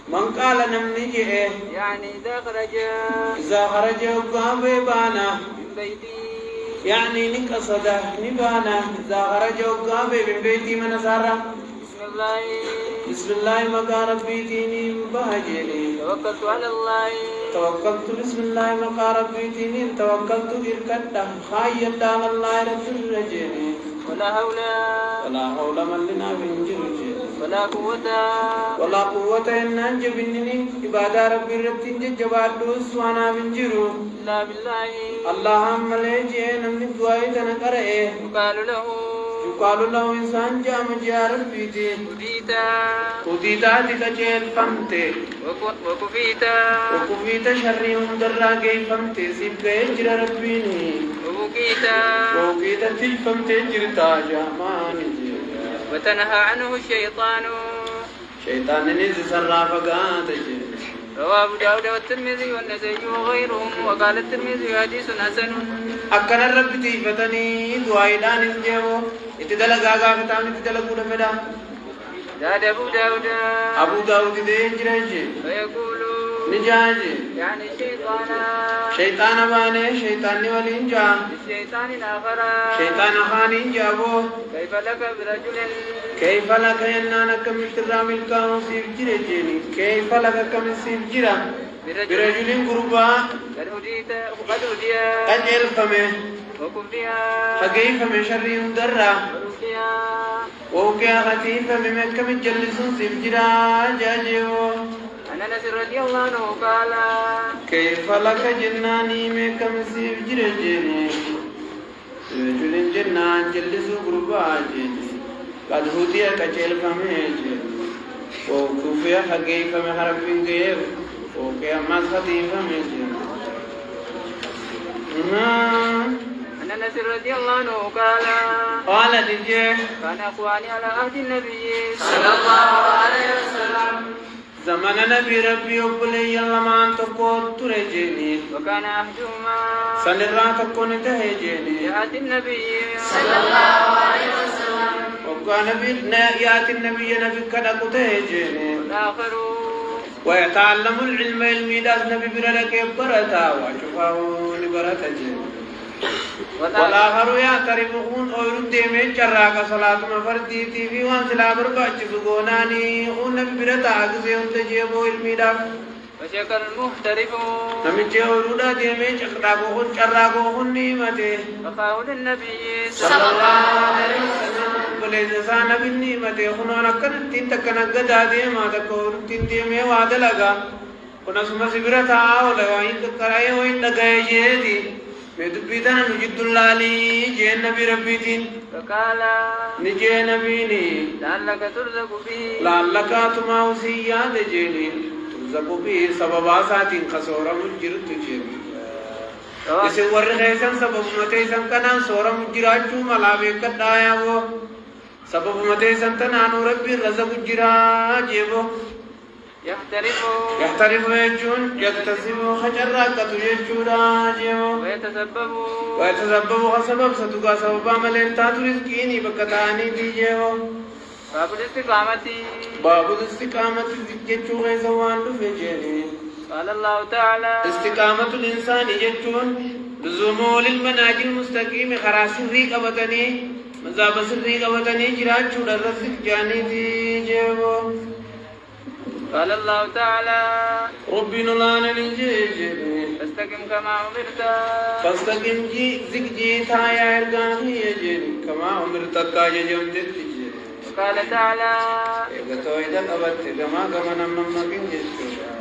من قال نمني يعني إذا خرج وقام بانا من بيتي يعني نقصده نبانا إذا خرج وقام من بيتي من سارة بسم الله مقا ربي ديني بهجيني توكلت بسم الله مقا ربي ديني توكلت إركده خايد دام الله رب الرجيني ولا حول من لنا بنجرج ولا قوة إن أنجبني عبادة ربي رتين جبادوس وانا بنجرو إلا بالله اللهم ليجي نمن دعائي تنقرأ يقال له إنسان جام يا ربي دي هديتا تكجيل فمتي وكفيت شرهم دراجي فمتي سيب جرى ربيني وكيت تلفمتي جرتا جاماني وتنهى عنه الشيطان نزي سرافقات رواه أبو داود والترمذي والنسائي وغيرهم وقال الترمذي حديث حسن أكن الرب تيفتني دعائدان إسجابو اتدلق آقا فتام اتدلقوا لمدا زاد أبو داود دين جرنجي ويقول نجاجي يعني شيطان باني شيطان ولين جا الشيطان الآخر شيطان خانين جابو كيف لك إنك مثل رامل كانوا سيف جرجيني كيف لك كم سيف جرا برجل قربا قد أجل فمه فكيف من شر درا وكيا خطيف من كم جلسون سيف جرا جاجيو أنس رضي الله عنه قال كيف لك جناني من كم سيف جرجيني رجل جنان جلسوا قربا جيني قد هدي كجيل فمه وكفيا حقي فمه حرفين غير وكيا ما خطيف فمه أن أنس رضي الله عنه قال دجي كان أخواني على عهد النبي صلى الله عليه وسلم زمن نبي ربي وبلي يلمان تقول ترجيني وكان أحدهما سنرا تكون تهجيني يأتي النبي صلى الله عليه وسلم وكان يأتي النبي نبي كذا تهجيني والآخر ويتعلم العلم الميداس نبي برلك برتا وشفاه لبرتا والآخر يعترفون أورد من شراك صلاة مفرديتي في وان سلا برباچ سغوناني ونبي برتا أكسيون تجيبو الميداس وشكر المحترف نمجي أورودا ديمي شراكو شراكو نيمته فقاه للنبي صلى الله عليه وسلم بليزا نبي نيمته خنونا كنتين تكنا قدا ديما تكور تين وعد لغا ونسمى سبرتا آولا وإن تكراي وإن لغاية جيدي مدبيتنا نجد اللالي جين نبي ربيتين فقال نجي نبيني لعلك ترزق به لعلك تماوسيا دجيني ترزق به سببا ساتين خسورا مجرد جيني इसे वर्ष ऐसा सबब मते संकना सोरम जिराचू मलावे कदाया वो सबब मते संतनानु रब्बी रज़क जिरा जेबो يحترف ويجون يكتسب خجرا كتجورا جيبو ويتسبب سبب ستوكا سبب عملين تاتو رزقيني بكتاني دي جيبو باب الاستقامة جيجو غيزوان لفجيني قال الله تعالى استقامة الإنسان يجتون لزومه للمناج المستقيم خراس الريق أبتني مذاب الريق أبتني جراج شود الرزق جاني تيجيبو قال الله تعالى ربنا لا ننجيج فاستقم كما أمرت فاستقم زكجي تايا إرغاني يجيني كما أمرت كاجي جمجت وقال تعالى إذا تويدك أبت كما نمم مكين جيجو